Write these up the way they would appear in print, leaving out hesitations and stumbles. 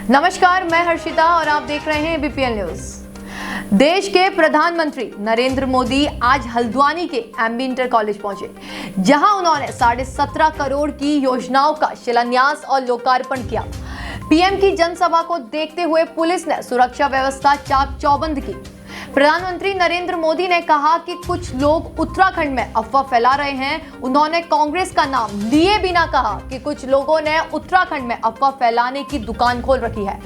नमस्कार, मैं हर्षिता और आप देख रहे हैं बीपीएल न्यूज। देश के प्रधानमंत्री नरेंद्र मोदी आज हल्द्वानी के एमबी इंटर कॉलेज पहुंचे, जहां उन्होंने 17.5 करोड़ की योजनाओं का शिलान्यास और लोकार्पण किया। पीएम की जनसभा को देखते हुए पुलिस ने सुरक्षा व्यवस्था चाक चौबंद की। प्रधानमंत्री नरेंद्र मोदी ने कहा कि कुछ लोग उत्तराखंड में अफवाह फैला रहे हैं। उन्होंने कांग्रेस का नाम लिए बिना कहा कि कुछ लोगों ने उत्तराखंड में अफवाह फैलाने की दुकान खोल रखी है।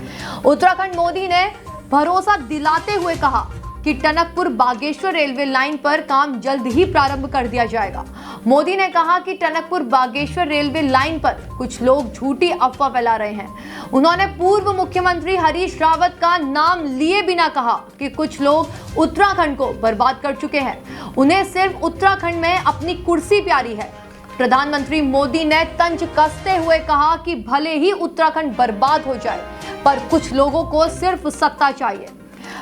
उत्तराखंड मोदी ने भरोसा दिलाते हुए कहा कि टनकपुर बागेश्वर रेलवे लाइन पर काम जल्द ही प्रारंभ कर दिया जाएगा। मोदी ने कहा कि टनकपुर बागेश्वर रेलवे लाइन पर कुछ लोग झूठी अफवाह फैला रहे हैं। उन्होंने पूर्व मुख्यमंत्री हरीश रावत का नाम लिए बिना कहा कि कुछ लोग उत्तराखंड को बर्बाद कर चुके हैं। उन्हें सिर्फ उत्तराखंड में अपनी कुर्सी प्यारी है। प्रधानमंत्री मोदी ने तंज कसते हुए कहा कि भले ही उत्तराखंड बर्बाद हो जाए, पर कुछ लोगों को सिर्फ सत्ता चाहिए।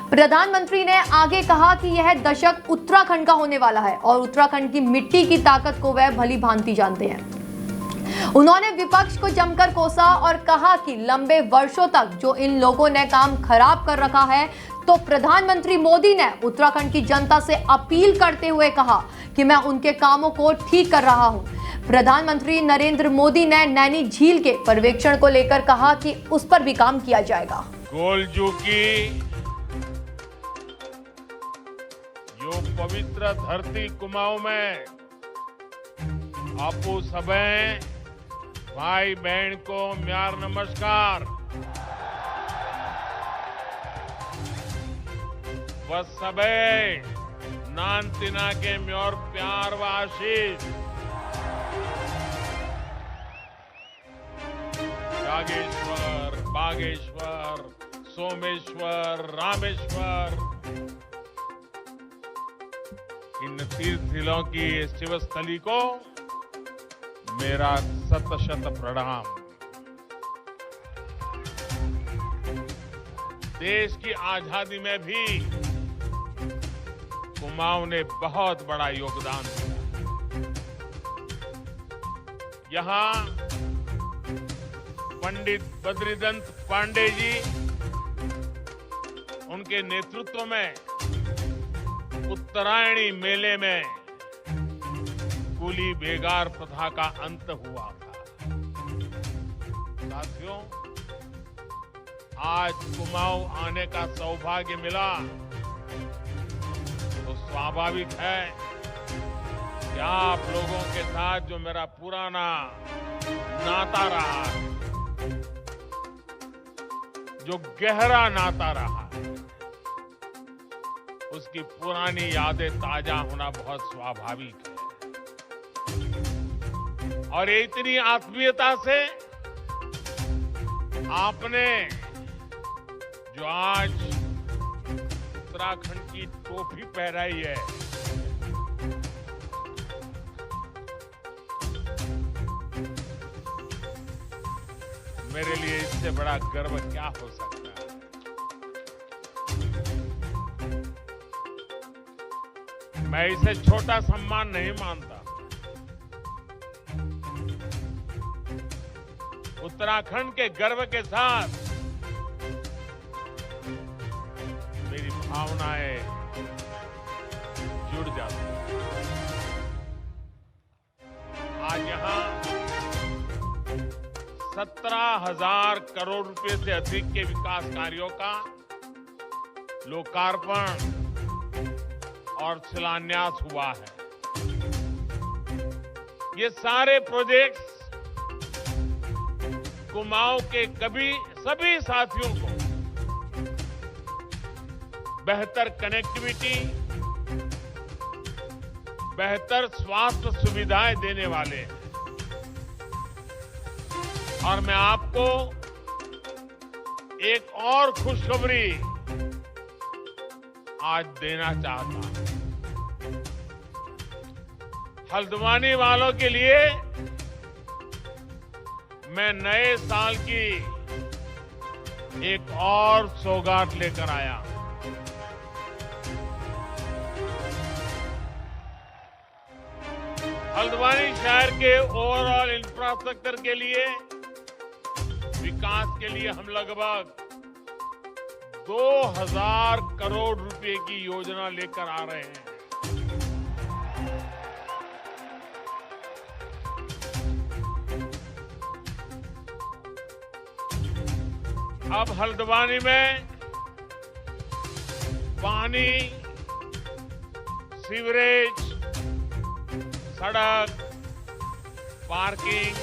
प्रधानमंत्री ने आगे कहा कि यह दशक उत्तराखंड का होने वाला है और उत्तराखंड की मिट्टी की ताकत को वह भली भांति जानते हैं। उन्होंने विपक्ष को जमकर कोसा और कहा कि लंबे वर्षों तक जो इन लोगों ने काम खराब कर रखा है, तो प्रधानमंत्री मोदी ने उत्तराखंड की जनता से अपील करते हुए कहा कि मैं उनके कामों को ठीक कर रहा हूं। प्रधानमंत्री नरेंद्र मोदी ने नैनी झील के पर्यवेक्षण को लेकर कहा कि उस पर भी काम किया जाएगा। गोलजू की जो पवित्र धरती कुमाऊं में आपू सबे भाई बहन को म्यार नमस्कार। वह सबे नान तिना के म्योर प्यार व आशीष। जागेश्वर, बागेश्वर, सोमेश्वर, रामेश्वर, इन तीर्थस्थलों की शिव स्थली को मेरा शत शत प्रणाम। देश की आजादी में भी कुमाऊं ने बहुत बड़ा योगदान दिया। यहां पंडित बद्रीदंत पांडे जी, उनके नेतृत्व में उत्तरायणी मेले में कुली बेगार प्रथा का अंत हुआ था। साथियों, आज कुमाऊं आने का सौभाग्य मिला तो स्वाभाविक है कि आप लोगों के साथ जो मेरा पुराना नाता रहा है, जो गहरा नाता रहा है, उसकी पुरानी यादें ताजा होना बहुत स्वाभाविक है। और इतनी आत्मीयता से आपने जो आज उत्तराखंड की टोपी पहनाई है, मेरे लिए इससे बड़ा गर्व क्या हो सकता है। मैं इसे छोटा सम्मान नहीं मानता। उत्तराखंड के गर्व के साथ मेरी भावनाएं जुड़ जाती हैं। आज यहां 17,000 करोड़ रुपए से अधिक के विकास कार्यों का लोकार्पण और शिलान्यास हुआ है। ये सारे प्रोजेक्ट्स कुमाऊं के सभी साथियों को बेहतर कनेक्टिविटी, बेहतर स्वास्थ्य सुविधाएं देने वाले हैं। और मैं आपको एक और खुशखबरी आज देना चाहता हूं। हल्द्वानी वालों के लिए मैं नए साल की एक और सौगात लेकर आया। हल्द्वानी शहर के ओवरऑल इंफ्रास्ट्रक्चर के लिए विकास के लिए हम लगभग 2000 करोड़ रुपए की योजना लेकर आ रहे हैं। अब हल्द्वानी में पानी, सीवरेज, सड़क, पार्किंग,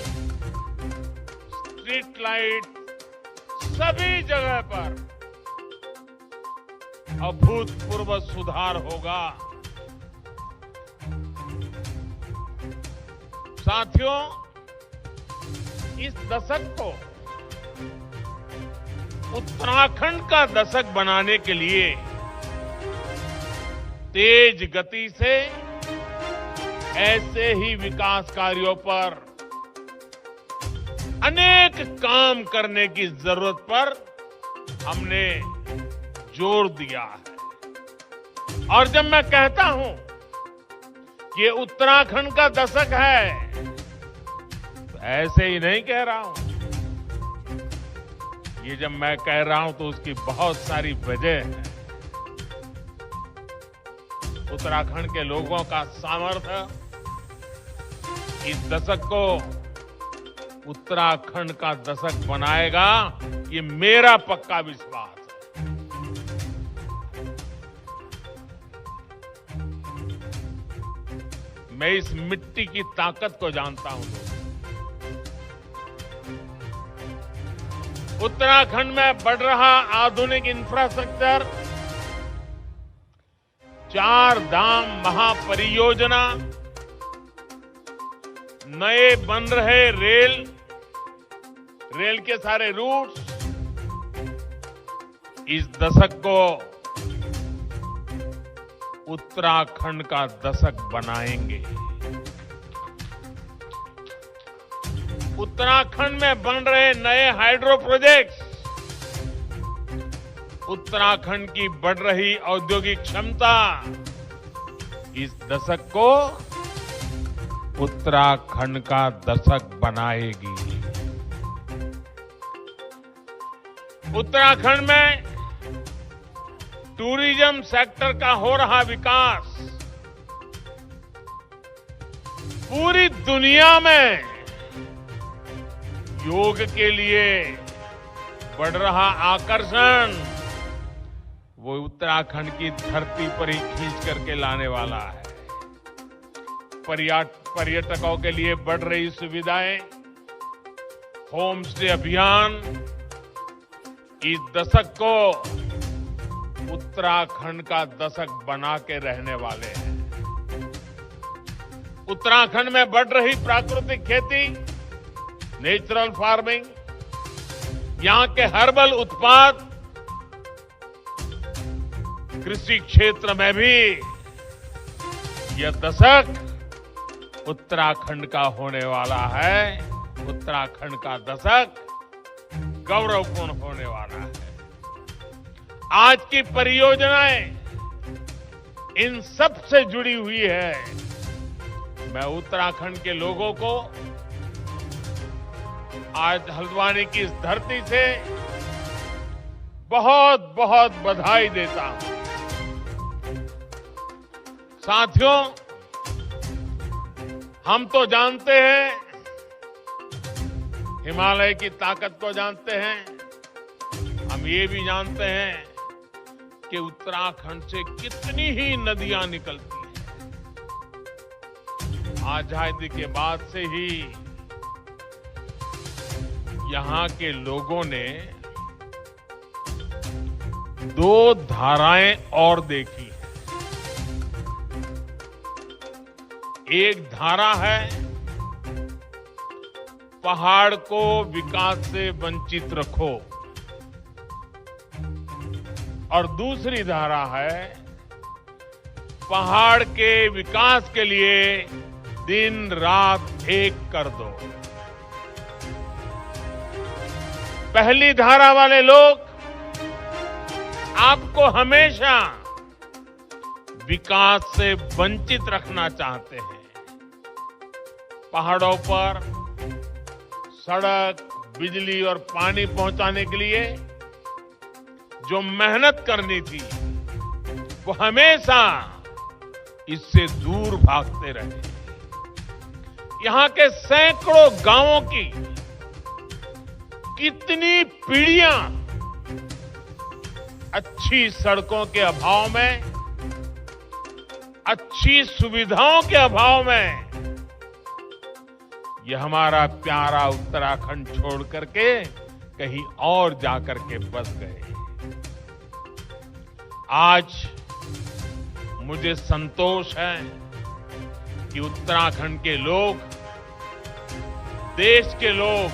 स्ट्रीट लाइट, सभी जगह पर अभूतपूर्व सुधार होगा। साथियों, इस दशक को उत्तराखंड का दशक बनाने के लिए तेज गति से ऐसे ही विकास कार्यों पर अनेक काम करने की जरूरत पर हमने जोर दिया है। और जब मैं कहता हूं कि ये उत्तराखंड का दशक है, तो ऐसे ही नहीं कह रहा हूं। ये जब मैं कह रहा हूं तो उसकी बहुत सारी वजह है। उत्तराखंड के लोगों का सामर्थ्य इस दशक को उत्तराखंड का दशक बनाएगा, ये मेरा पक्का विश्वास है। मैं इस मिट्टी की ताकत को जानता हूं। उत्तराखंड में बढ़ रहा आधुनिक इंफ्रास्ट्रक्चर, 4 धाम महापरियोजना, नए बन रहे रेल के सारे रूट्स इस दशक को उत्तराखंड का दशक बनाएंगे। उत्तराखंड में बन रहे नए हाइड्रो प्रोजेक्ट्स उत्तराखंड की बढ़ रही औद्योगिक क्षमता इस दशक को उत्तराखंड का दशक बनाएगी। उत्तराखंड में टूरिज्म सेक्टर का हो रहा विकास पूरी दुनिया में योग के लिए बढ़ रहा आकर्षण वो उत्तराखंड की धरती पर ही खींच करके लाने वाला है। पर्यटकों के लिए बढ़ रही सुविधाएं, होम स्टे अभियान इस दशक को उत्तराखंड का दशक बना के रहने वाले हैं। उत्तराखंड में बढ़ रही प्राकृतिक खेती, नेचुरल फार्मिंग, यहां के हर्बल उत्पाद, कृषि क्षेत्र में भी यह दशक उत्तराखंड का होने वाला है। उत्तराखंड का दशक गौरवपूर्ण होने वाला है। आज की परियोजनाएं इन सब से जुड़ी हुई है। मैं उत्तराखंड के लोगों को आज हल्द्वानी की इस धरती से बहुत बहुत बधाई देता हूं। साथियों, हम तो जानते हैं, हिमालय की ताकत को जानते हैं। हम ये भी जानते हैं कि उत्तराखंड से कितनी ही नदियां निकलती हैं। आजादी के बाद से ही यहां के लोगों ने 2 धाराएं और देखी। एक धारा है पहाड़ को विकास से वंचित रखो, और दूसरी धारा है पहाड़ के विकास के लिए दिन रात एक कर दो। पहली धारा वाले लोग आपको हमेशा विकास से वंचित रखना चाहते हैं। पहाड़ों पर सड़क, बिजली और पानी पहुंचाने के लिए जो मेहनत करनी थी, वो हमेशा इससे दूर भागते रहे। यहां के सैकड़ों गांवों की कितनी पीढ़ियां अच्छी सड़कों के अभाव में, अच्छी सुविधाओं के अभाव में यह हमारा प्यारा उत्तराखंड छोड़ करके कहीं और जाकर के बस गए। आज मुझे संतोष है कि उत्तराखंड के लोग, देश के लोग,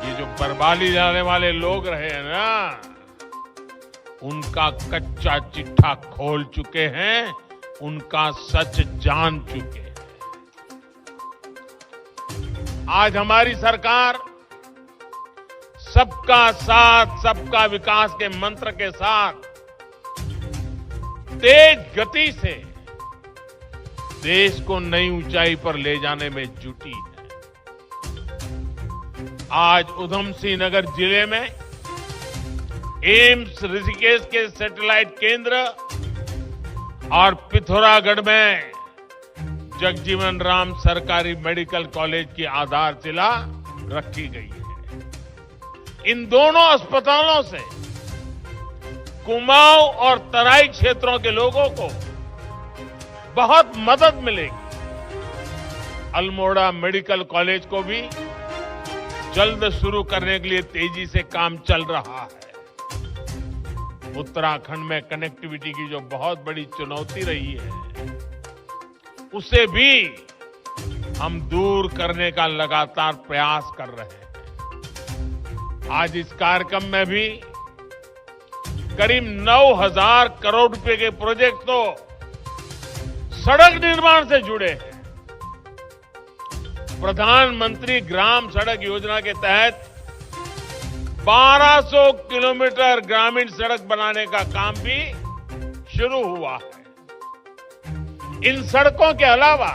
ये जो बर्बादी जाने वाले लोग रहे हैं ना, उनका कच्चा चिट्ठा खोल चुके हैं, उनका सच जान चुके हैं। आज हमारी सरकार सबका साथ, सबका विकास के मंत्र के साथ तेज गति से देश को नई ऊंचाई पर ले जाने में जुटी है। आज उधम सिंह नगर जिले में एम्स ऋषिकेश के सैटेलाइट केंद्र और पिथौरागढ़ में जगजीवन राम सरकारी मेडिकल कॉलेज की आधारशिला रखी गई है। इन दोनों अस्पतालों से कुमाऊं और तराई क्षेत्रों के लोगों को बहुत मदद मिलेगी। अल्मोड़ा मेडिकल कॉलेज को भी जल्द शुरू करने के लिए तेजी से काम चल रहा है। उत्तराखंड में कनेक्टिविटी की जो बहुत बड़ी चुनौती रही है, उसे भी हम दूर करने का लगातार प्रयास कर रहे हैं। आज इस कार्यक्रम में भी करीब 9,000 करोड़ रुपए के प्रोजेक्ट तो सड़क निर्माण से जुड़े हैं। प्रधानमंत्री ग्राम सड़क योजना के तहत 1200 किलोमीटर ग्रामीण सड़क बनाने का काम भी शुरू हुआ है। इन सड़कों के अलावा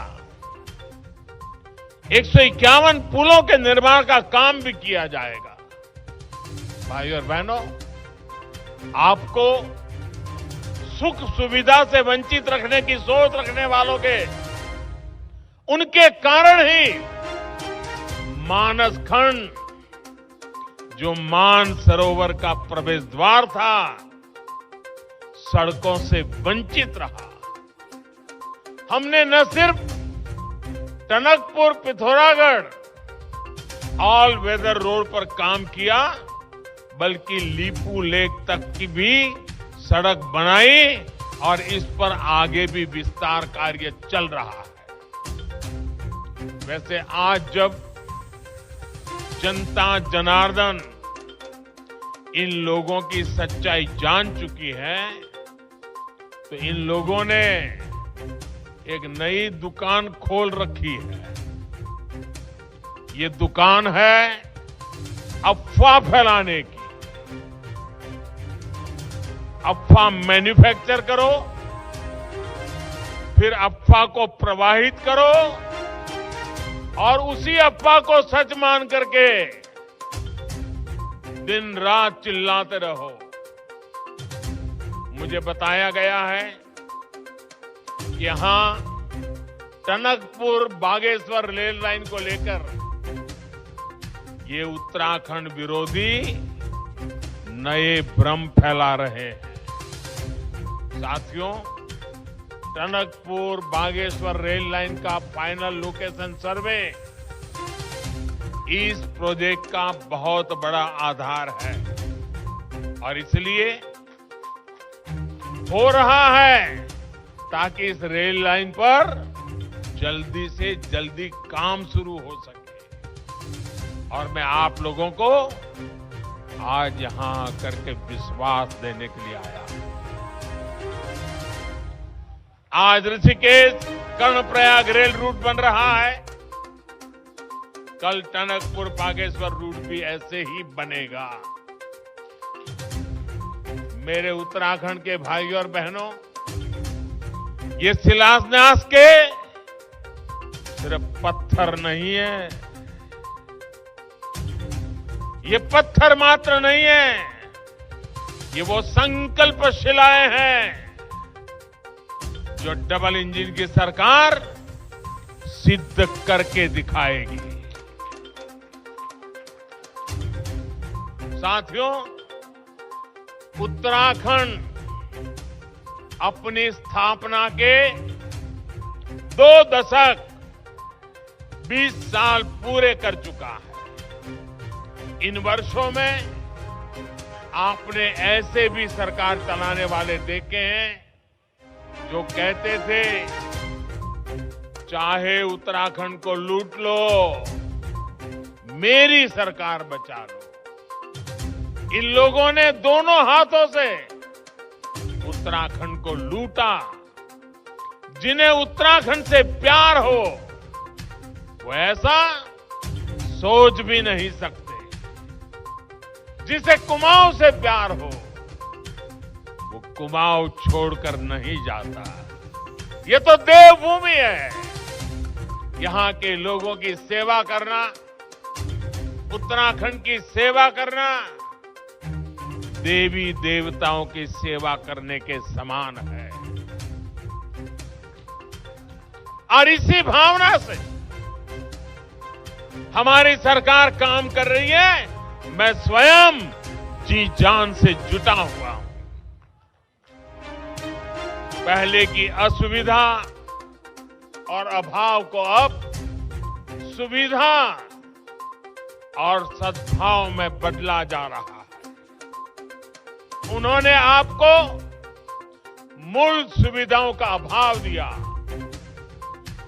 151 पुलों के निर्माण का काम भी किया जाएगा। भाइयों और बहनों, आपको सुख सुविधा से वंचित रखने की सोच रखने वालों के, उनके कारण ही मानस खंड, जो मान सरोवर का प्रवेश द्वार था, सड़कों से वंचित रहा। हमने न सिर्फ Tanakpur Pithoragarh all weather road पर काम किया, बल्कि लीपू लेक तक की भी सड़क बनाई और इस पर आगे भी विस्तार कार्य चल रहा है। वैसे आज जब जनता जनार्दन इन लोगों की सच्चाई जान चुकी है, तो इन लोगों ने एक नई दुकान खोल रखी है। ये दुकान है अफवाह फैलाने की। अफवाह मैन्युफैक्चर करो, फिर अफवाह को प्रवाहित करो और उसी अफवाह को सच मान करके दिन रात चिल्लाते रहो। मुझे बताया गया है कि यहां टनकपुर बागेश्वर रेल लाइन को लेकर ये उत्तराखंड विरोधी नए भ्रम फैला रहे हैं। साथियों, टनकपुर बागेश्वर रेल लाइन का फाइनल लोकेशन सर्वे इस प्रोजेक्ट का बहुत बड़ा आधार है और इसलिए हो रहा है ताकि इस रेल लाइन पर जल्दी से जल्दी काम शुरू हो सके। और मैं आप लोगों को आज यहां करके विश्वास देने के लिए आया। आज ऋषिकेश कर्णप्रयाग रेल रूट बन रहा है, कल टनकपुर बागेश्वर रूट भी ऐसे ही बनेगा। मेरे उत्तराखंड के भाइयों और बहनों, ये शिलान्यास के सिर्फ पत्थर नहीं है, ये पत्थर मात्र नहीं है, ये वो संकल्प शिलाएं हैं जो डबल इंजन की सरकार सिद्ध करके दिखाएगी। साथियों, उत्तराखंड अपनी स्थापना के 2 दशक 20 साल पूरे कर चुका है। इन वर्षों में आपने ऐसे भी सरकार चलाने वाले देखे हैं जो कहते थे चाहे उत्तराखंड को लूट लो, मेरी सरकार बचा लो। इन लोगों ने दोनों हाथों से उत्तराखंड को लूटा। जिन्हें उत्तराखंड से प्यार हो वो ऐसा सोच भी नहीं सकते। जिसे कुमाऊं से प्यार हो वो कुमाऊं छोड़कर नहीं जाता। ये तो देवभूमि है। यहां के लोगों की सेवा करना, उत्तराखंड की सेवा करना देवी देवताओं की सेवा करने के समान है। और इसी भावना से हमारी सरकार काम कर रही है। मैं स्वयं जी जान से जुटा हुआ हूं। पहले की असुविधा और अभाव को अब सुविधा और सद्भाव में बदला जा रहा है। उन्होंने आपको मूल सुविधाओं का अभाव दिया।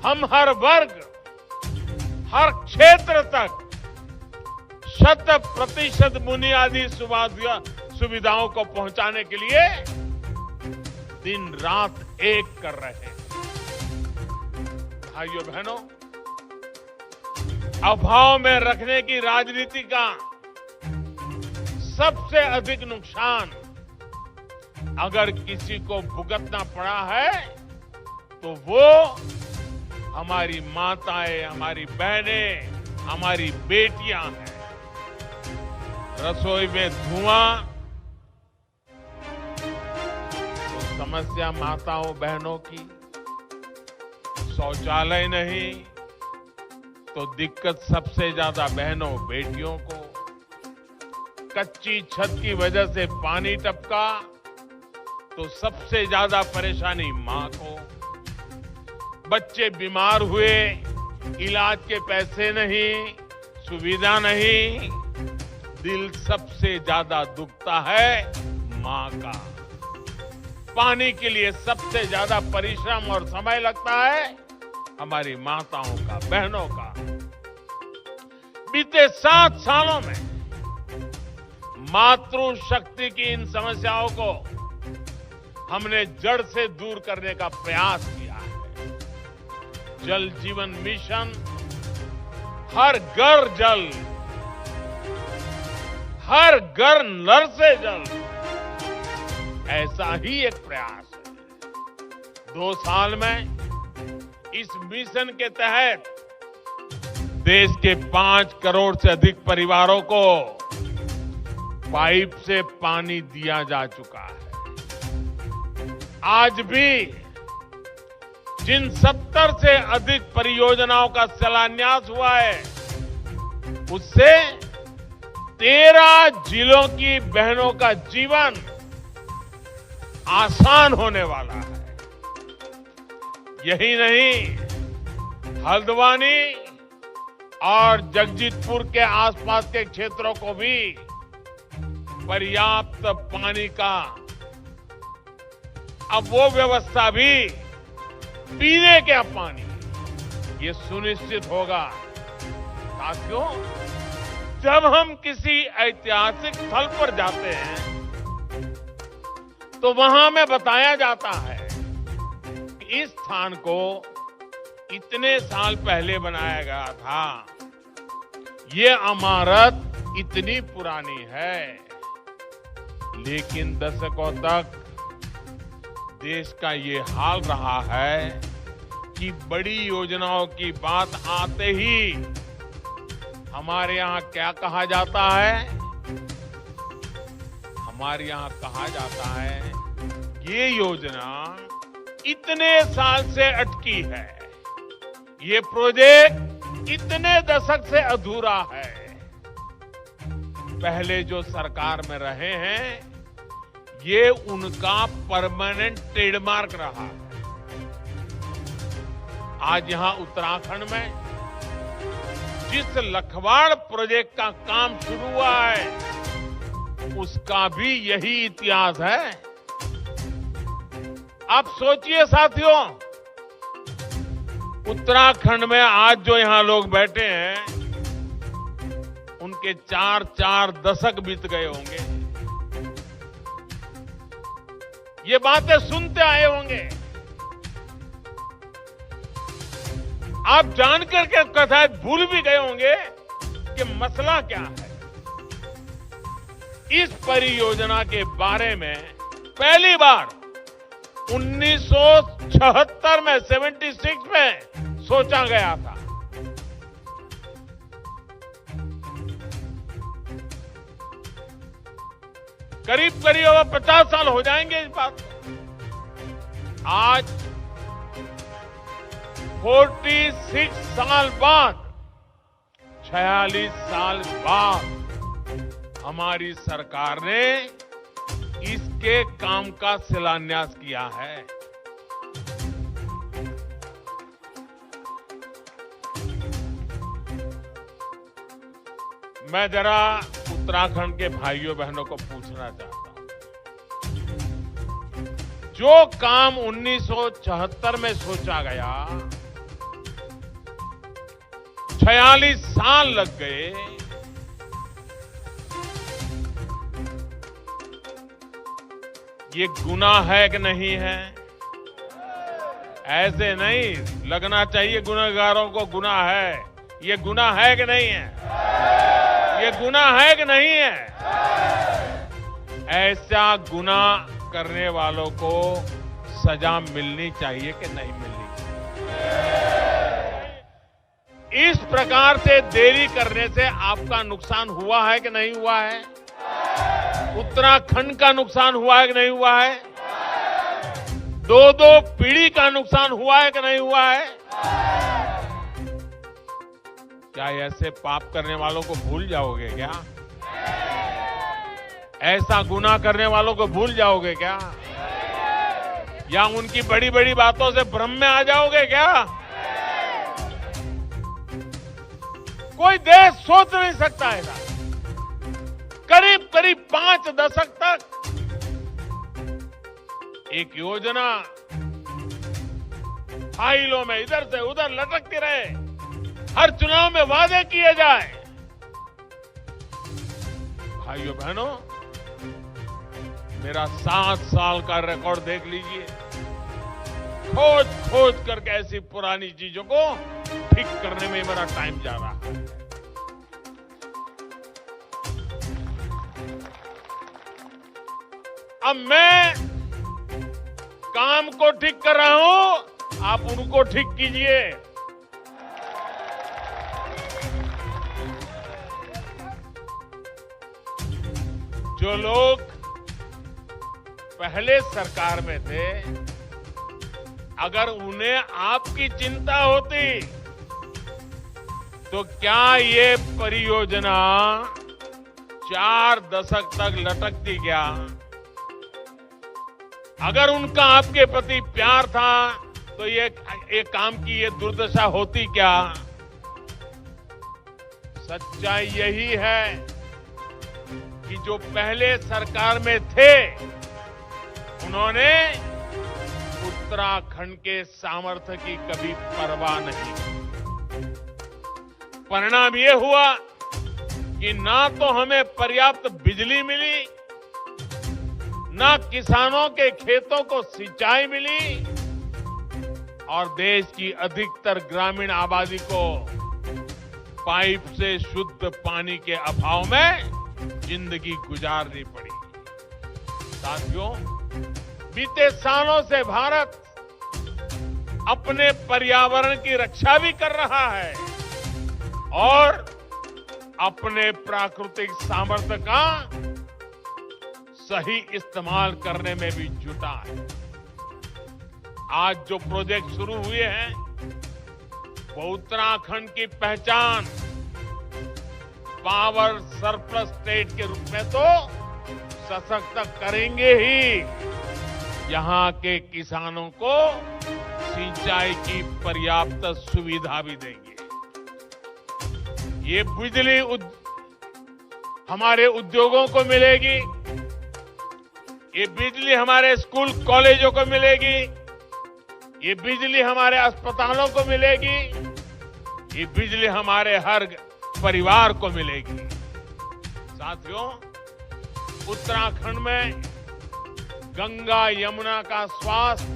हम हर वर्ग, हर क्षेत्र तक 100% बुनियादी सुविधाओं को पहुंचाने के लिए दिन रात एक कर रहे हैं। भाइयों बहनों, अभाव में रखने की राजनीति का सबसे अधिक नुकसान अगर किसी को भुगतना पड़ा है तो वो हमारी माताएं, हमारी बहनें, हमारी बेटियां हैं। रसोई में धुआं तो समस्या माताओं बहनों की, शौचालय नहीं तो दिक्कत सबसे ज्यादा बहनों बेटियों को, कच्ची छत की वजह से पानी टपका तो सबसे ज्यादा परेशानी मां को, बच्चे बीमार हुए इलाज के पैसे नहीं, सुविधा नहीं, दिल सबसे ज्यादा दुखता है मां का। पानी के लिए सबसे ज्यादा परिश्रम और समय लगता है हमारी माताओं का, बहनों का। बीते 7 सालों में मातृशक्ति की इन समस्याओं को हमने जड़ से दूर करने का प्रयास किया है। जल जीवन मिशन, हर घर जल, हर घर नल से जल, ऐसा ही एक प्रयास है। 2 साल में इस मिशन के तहत देश के 5 करोड़ से अधिक परिवारों को पाइप से पानी दिया जा चुका है। आज भी जिन 70 से अधिक परियोजनाओं का शिलान्यास हुआ है उससे 13 जिलों की बहनों का जीवन आसान होने वाला है। यही नहीं, हल्द्वानी और जगजीतपुर के आसपास के क्षेत्रों को भी पर्याप्त पानी का अब वो व्यवस्था भी पीने के पानी ये सुनिश्चित होगा। साथियों, जब हम किसी ऐतिहासिक स्थल पर जाते हैं तो वहां में बताया जाता है कि इस स्थान को इतने साल पहले बनाया गया था, ये इमारत इतनी पुरानी है। लेकिन दशकों तक देश का ये हाल रहा है कि बड़ी योजनाओं की बात आते ही हमारे यहां क्या कहा जाता है, हमारे यहाँ कहा जाता है ये योजना इतने साल से अटकी है, ये प्रोजेक्ट इतने दशक से अधूरा है। पहले जो सरकार में रहे हैं ये उनका परमानेंट ट्रेडमार्क रहा है। आज यहां उत्तराखंड में जिस लखवाड़ प्रोजेक्ट का काम शुरू हुआ है उसका भी यही इतिहास है। आप सोचिए साथियों, उत्तराखंड में आज जो यहां लोग बैठे हैं उनके 4 दशक बीत गए होंगे, ये बातें सुनते आए होंगे। आप जानकर के कथा भूल भी गए होंगे कि मसला क्या है। इस परियोजना के बारे में पहली बार 1976 में 76 में सोचा गया था। करीब करीब अब 50 साल हो जाएंगे इस बात को। आज 46 साल बाद, 46 साल बाद हमारी सरकार ने इसके काम का शिलान्यास किया है। मैं जरा उत्तराखंड के भाइयों बहनों को पूछना चाहता हूं, जो काम 1976 में सोचा गया, 46 साल लग गए, ये गुनाह है कि नहीं है? ऐसे नहीं लगना चाहिए गुनहगारों को गुनाह है। ये गुनाह है कि नहीं है? ये गुनाह है कि नहीं है? ऐसा गुनाह करने वालों को सजा मिलनी चाहिए कि नहीं मिलनी चाहिए? इस प्रकार से देरी करने से आपका नुकसान हुआ है कि नहीं हुआ है? उत्तराखंड का नुकसान हुआ है कि नहीं हुआ है? 2 पीढ़ी का नुकसान हुआ है कि नहीं हुआ है? क्या ऐसे पाप करने वालों को भूल जाओगे क्या? ऐसा गुनाह करने वालों को भूल जाओगे क्या? या उनकी बड़ी बड़ी बातों से भ्रम में आ जाओगे क्या? कोई देश सोच नहीं सकता ऐसा। करीब करीब 5 दशक तक एक योजना फाइलों में इधर से उधर लटकती रहे, हर चुनाव में वादे किए जाए। भाइयों बहनों, मेरा 7 साल का रिकॉर्ड देख लीजिए। खोज खोज करके ऐसी पुरानी चीजों को ठीक करने में मेरा टाइम जा रहा है। अब मैं काम को ठीक कर रहा हूं, आप उनको ठीक कीजिए। जो लोग पहले सरकार में थे, अगर उन्हें आपकी चिंता होती तो क्या ये परियोजना 4 दशक तक लटकती क्या? अगर उनका आपके प्रति प्यार था तो ये काम की ये दुर्दशा होती क्या? सच्चाई यही है कि जो पहले सरकार में थे उन्होंने उत्तराखंड के सामर्थ्य की कभी परवाह नहीं की। परिणाम ये हुआ कि ना तो हमें पर्याप्त बिजली मिली, ना किसानों के खेतों को सिंचाई मिली, और देश की अधिकतर ग्रामीण आबादी को पाइप से शुद्ध पानी के अभाव में जिंदगी गुजारनी पड़ी। साथियों, बीते सालों से भारत अपने पर्यावरण की रक्षा भी कर रहा है और अपने प्राकृतिक सामर्थ्य का सही इस्तेमाल करने में भी जुटा है। आज जो प्रोजेक्ट शुरू हुए हैं वो उत्तराखंड की पहचान पावर सरप्लस स्टेट के रूप में तो सशक्त करेंगे ही, यहां के किसानों को सिंचाई की पर्याप्त सुविधा भी देंगे। ये बिजली हमारे उद्योगों को मिलेगी, ये बिजली हमारे स्कूल कॉलेजों को मिलेगी, ये बिजली हमारे अस्पतालों को मिलेगी, ये बिजली हमारे हर परिवार को मिलेगी। साथियों, उत्तराखंड में गंगा यमुना का स्वास्थ्य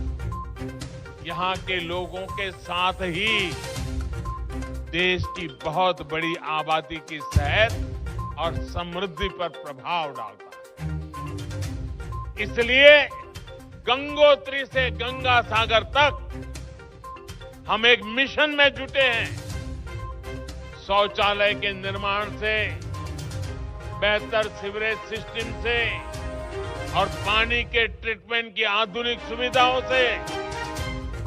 यहां के लोगों के साथ ही देश की बहुत बड़ी आबादी की सेहत और समृद्धि पर प्रभाव डालता है। इसलिए गंगोत्री से गंगा सागर तक हम एक मिशन में जुटे हैं। शौचालय के निर्माण से, बेहतर सीवरेज सिस्टम से और पानी के ट्रीटमेंट की आधुनिक सुविधाओं से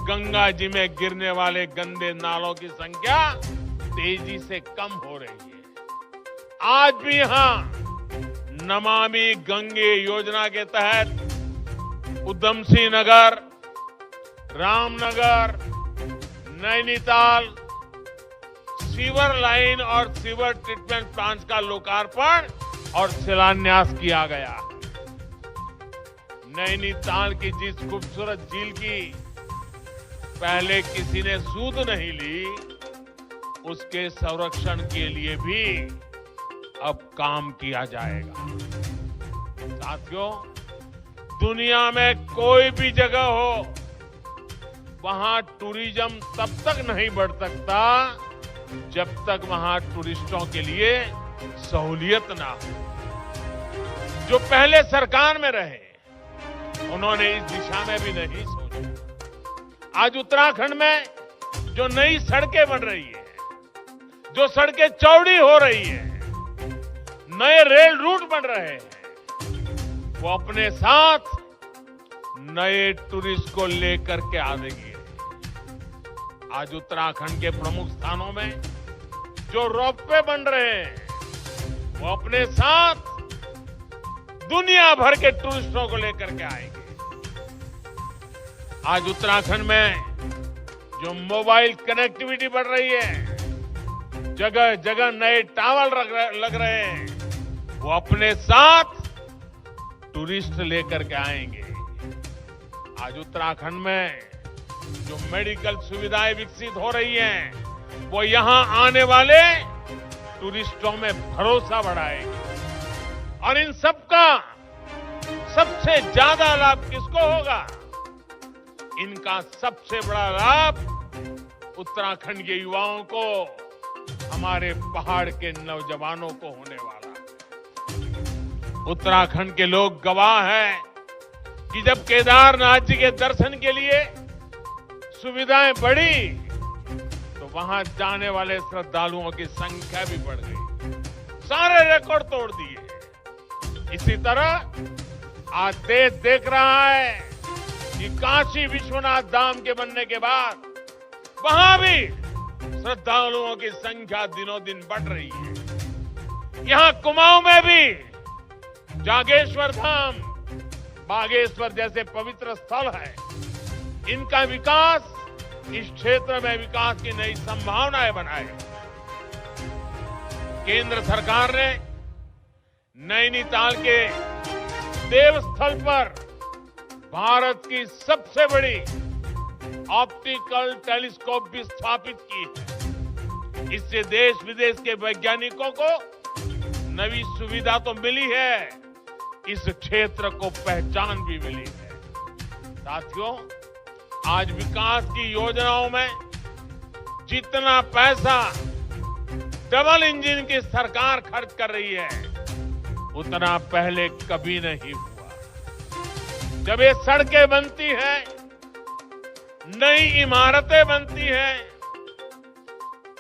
गंगा जी में गिरने वाले गंदे नालों की संख्या तेजी से कम हो रही है। आज भी यहां नमामि गंगे योजना के तहत उधम सिंह नगर, रामनगर, नैनीताल सीवर लाइन और सीवर ट्रीटमेंट प्लांट का लोकार्पण और शिलान्यास किया गया। नैनीताल की जिस खूबसूरत झील की पहले किसी ने सूद नहीं ली, उसके संरक्षण के लिए भी अब काम किया जाएगा। साथियों, दुनिया में कोई भी जगह हो, वहां टूरिज्म तब तक नहीं बढ़ सकता जब तक वहां टूरिस्टों के लिए सहूलियत ना हो। जो पहले सरकार में रहे, उन्होंने इस दिशा में भी नहीं सोचा। आज उत्तराखंड में जो नई सड़कें बन रही है, जो सड़कें चौड़ी हो रही है, नए रेल रूट बन रहे हैं, वो अपने साथ नए टूरिस्ट को लेकर के आएंगे। आज उत्तराखंड के प्रमुख स्थानों में जो रोपवे बन रहे हैं, वो अपने साथ दुनिया भर के टूरिस्टों को लेकर के आएंगे। आज उत्तराखंड में जो मोबाइल कनेक्टिविटी बढ़ रही है, जगह जगह नए टावर लग रहे हैं, वो अपने साथ टूरिस्ट लेकर के आएंगे। आज उत्तराखंड में जो मेडिकल सुविधाएं विकसित हो रही हैं, वो यहां आने वाले टूरिस्टों में भरोसा बढ़ाएगी। और इन सबका सबसे ज्यादा लाभ किसको होगा? इनका सबसे बड़ा लाभ उत्तराखंड के युवाओं को, हमारे पहाड़ के नौजवानों को होने वाला है। उत्तराखंड के लोग गवाह हैं कि जब केदारनाथ जी के दर्शन के लिए सुविधाएं बढ़ी, तो वहां जाने वाले श्रद्धालुओं की संख्या भी बढ़ गई, सारे रिकॉर्ड तोड़ दिए। इसी तरह आज देश देख रहा है कि काशी विश्वनाथ धाम के बनने के बाद वहां भी श्रद्धालुओं की संख्या दिनों दिन बढ़ रही है। यहां कुमाऊं में भी जागेश्वर धाम, बागेश्वर जैसे पवित्र स्थल है, इनका विकास इस क्षेत्र में विकास की नई संभावनाएं बनाए। केंद्र सरकार ने नैनीताल के देवस्थल पर भारत की सबसे बड़ी ऑप्टिकल टेलीस्कोप भी स्थापित की है। इससे देश विदेश के वैज्ञानिकों को नई सुविधा तो मिली है, इस क्षेत्र को पहचान भी मिली है। साथियों, आज विकास की योजनाओं में जितना पैसा डबल इंजन की सरकार खर्च कर रही है, उतना पहले कभी नहीं हुआ। जब ये सड़कें बनती हैं, नई इमारतें बनती हैं,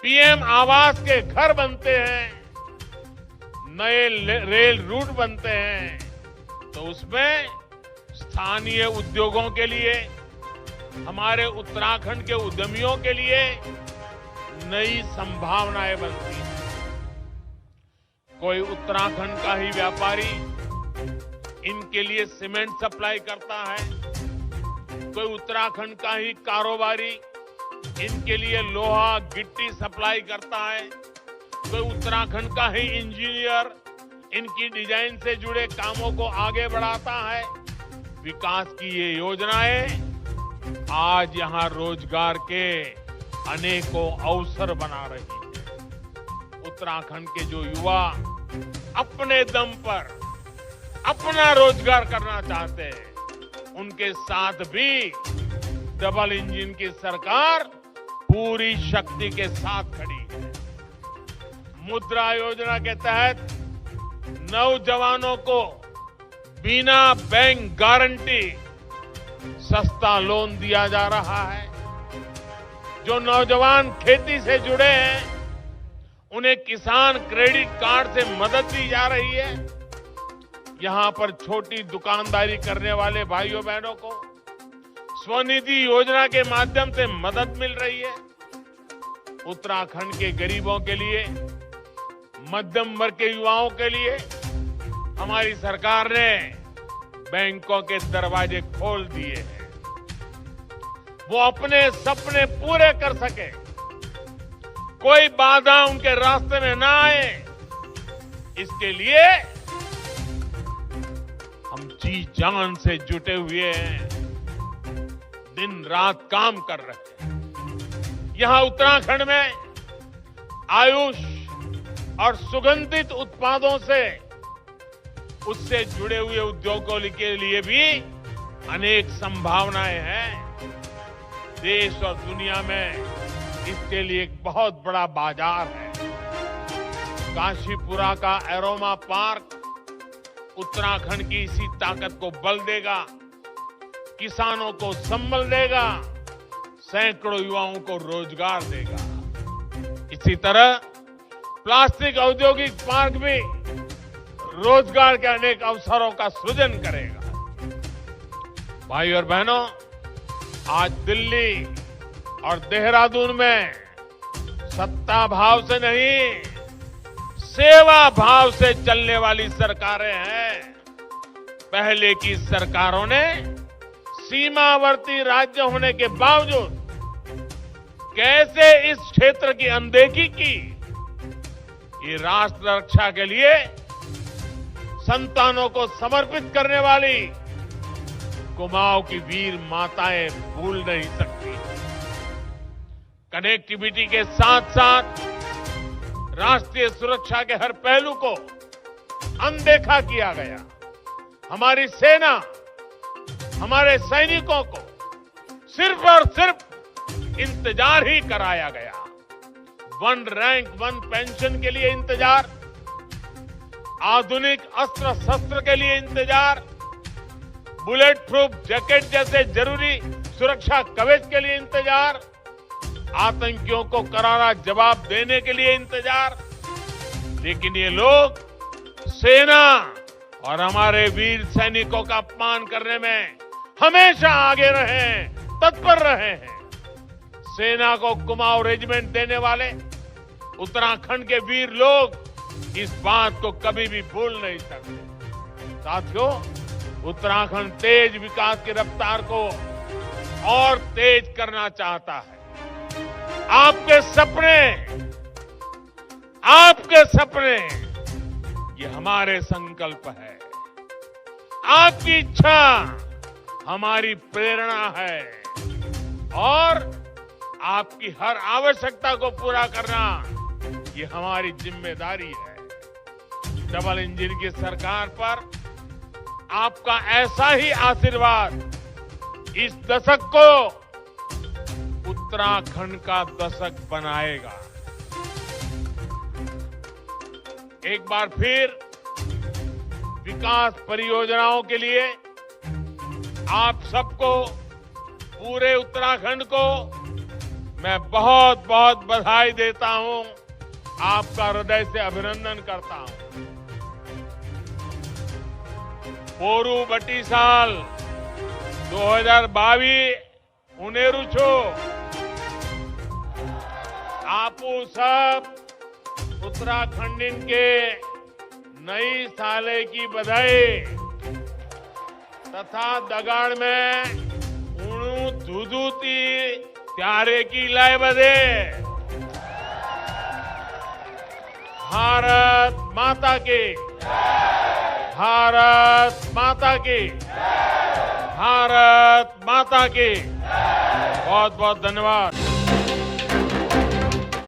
पीएम आवास के घर बनते हैं, नए रेल रूट बनते हैं, तो उसमें स्थानीय उद्योगों के लिए, हमारे उत्तराखंड के उद्यमियों के लिए नई संभावनाएं बनती हैं। कोई उत्तराखंड का ही व्यापारी इनके लिए सीमेंट सप्लाई करता है, कोई उत्तराखंड का ही कारोबारी इनके लिए लोहा गिट्टी सप्लाई करता है, कोई उत्तराखंड का ही इंजीनियर इनकी डिजाइन से जुड़े कामों को आगे बढ़ाता है। विकास की ये योजनाएं आज यहां रोजगार के अनेकों अवसर बना रही हैं। उत्तराखंड के जो युवा अपने दम पर अपना रोजगार करना चाहते हैं, उनके साथ भी डबल इंजन की सरकार पूरी शक्ति के साथ खड़ी है। मुद्रा योजना के तहत नौजवानों को बिना बैंक गारंटी सस्ता लोन दिया जा रहा है। जो नौजवान खेती से जुड़े हैं, उन्हें किसान क्रेडिट कार्ड से मदद दी जा रही है। यहां पर छोटी दुकानदारी करने वाले भाइयों बहनों को स्वनिधि योजना के माध्यम से मदद मिल रही है। उत्तराखंड के गरीबों के लिए, मध्यम वर्ग के युवाओं के लिए हमारी सरकार ने बैंकों के दरवाजे खोल दिए हैं। वो अपने सपने पूरे कर सके, कोई बाधा उनके रास्ते में ना आए, इसके लिए हम जी जान से जुटे हुए हैं, दिन रात काम कर रहे हैं। यहां उत्तराखंड में आयुष और सुगंधित उत्पादों से उससे जुड़े हुए उद्योगों के लिए भी अनेक संभावनाएं हैं। देश और दुनिया में इसके लिए एक बहुत बड़ा बाजार है। काशीपुरा का एरोमा पार्क उत्तराखंड की इसी ताकत को बल देगा, किसानों को संबल देगा, सैकड़ों युवाओं को रोजगार देगा। इसी तरह प्लास्टिक औद्योगिक पार्क भी रोजगार के अनेक अवसरों का सृजन करेगा। भाई और बहनों, आज दिल्ली और देहरादून में सत्ता भाव से नहीं, सेवा भाव से चलने वाली सरकारें हैं। पहले की सरकारों ने सीमावर्ती राज्य होने के बावजूद कैसे इस क्षेत्र की अनदेखी की। ये राष्ट्र रक्षा के लिए संतानों को समर्पित करने वाली कुमाऊं की वीर माताएं भूल नहीं सकती। कनेक्टिविटी के साथ साथ राष्ट्रीय सुरक्षा के हर पहलू को अनदेखा किया गया। हमारी सेना, हमारे सैनिकों को सिर्फ और सिर्फ इंतजार ही कराया गया। 1 रैंक 1 पेंशन के लिए इंतजार, आधुनिक अस्त्र शस्त्र के लिए इंतजार, बुलेट प्रूफ जैकेट जैसे जरूरी सुरक्षा कवच के लिए इंतजार, आतंकियों को करारा जवाब देने के लिए इंतजार। लेकिन ये लोग सेना और हमारे वीर सैनिकों का अपमान करने में हमेशा आगे रहे हैं, तत्पर रहे हैं। सेना को कुमाऊं रेजिमेंट देने वाले उत्तराखंड के वीर लोग इस बात को कभी भी भूल नहीं सकते। साथियों, उत्तराखंड तेज विकास की रफ्तार को और तेज करना चाहता है। आपके सपने ये हमारे संकल्प है। आपकी इच्छा हमारी प्रेरणा है और आपकी हर आवश्यकता को पूरा करना ये हमारी जिम्मेदारी है। डबल इंजन की सरकार पर आपका ऐसा ही आशीर्वाद इस दशक को उत्तराखंड का दशक बनाएगा। एक बार फिर विकास परियोजनाओं के लिए आप सबको, पूरे उत्तराखंड को मैं बहुत बहुत बधाई देता हूं, आपका हृदय से अभिनंदन करता हूं। પોરું બટી સાલ 2022 ઉનેરું છો आपू सब उत्तराखंड के नई साले की बधाई तथा दगाड़ में ऊणु धूधूती त्यारे की लाए बधे भारत माता की भारत माता की भारत माता की बहुत बहुत धन्यवाद।